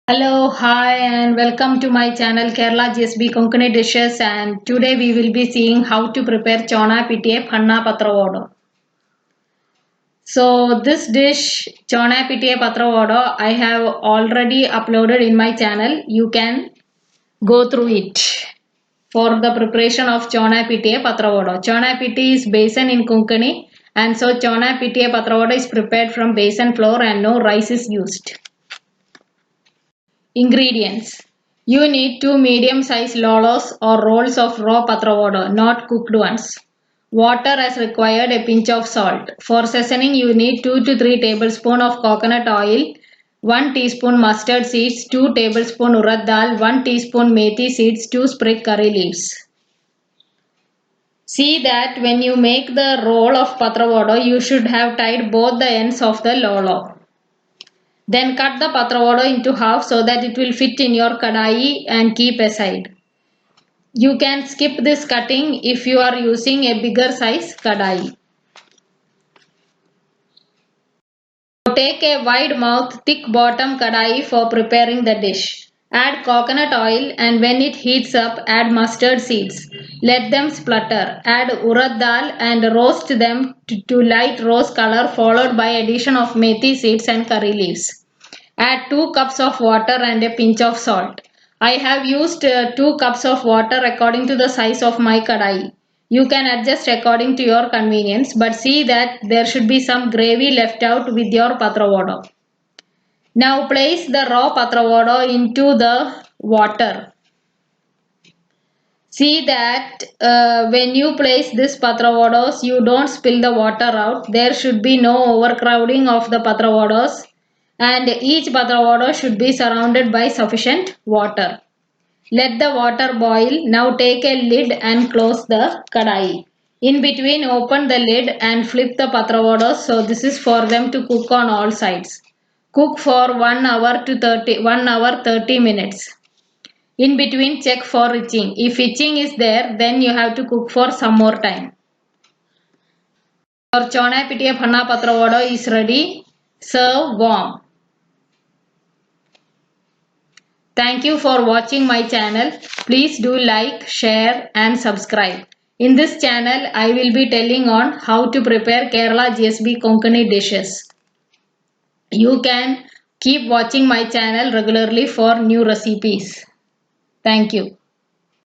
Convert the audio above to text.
Hello, hi, and welcome to my channel Kerala GSB Konkani dishes. And today we will be seeing how to prepare Chonya pittiyae phanna pathrovodo. So this dish Chonya pittiyae pathrovodo I have already uploaded in my channel. You can go through it for the preparation of Chonya pittiyae pathrovodo. Chonya pittiyae is besan in Konkani, and so Chonya pittiyae pathrovodo is prepared from besan flour and no rice is used. Ingredients: you need 2 medium-sized lolos or rolls of raw pathrovodo, not cooked ones. Water as required, a pinch of salt. For seasoning, you need 2 to 3 tablespoons of coconut oil, 1 teaspoon mustard seeds, 2 tablespoons urad dal, 1 teaspoon methi seeds, 2 sprig curry leaves. See that when you make the roll of pathrovodo, you should have tied both the ends of the lolo. Then cut the pathrovodo into half so that it will fit in your kadai and keep aside. You can skip this cutting if you are using a bigger size kadai. Take a wide mouth, thick bottom kadai for preparing the dish. Add coconut oil and when it heats up, add mustard seeds. Let them splutter. Add urad dal and roast them to light rose color, followed by addition of methi seeds and curry leaves. Add 2 cups of water and a pinch of salt. I have used 2 cups of water according to the size of my kadai. You can adjust according to your convenience, but see that there should be some gravy left out with your pathrovodo. Now place the raw pathrovodo into the water. See that when you place this pathrovodos, you don't spill the water out. There should be no overcrowding of the pathrovodos, and each pathrovodo should be surrounded by sufficient water. Let the water boil. Now take a lid and close the kadai. In between, open the lid and flip the pathrovodos. So this is for them to cook on all sides. Cook for 1 hour 30 minutes. In between, check for itching. If itching is there, then you have to cook for some more time. Your Chonya pittiyae phanna pathrovodo is ready. Serve warm. Thank you for watching my channel. Please do like, share and subscribe. In this channel, I will be telling on how to prepare Kerala GSB Konkani dishes. You can keep watching my channel regularly for new recipes. Thank you.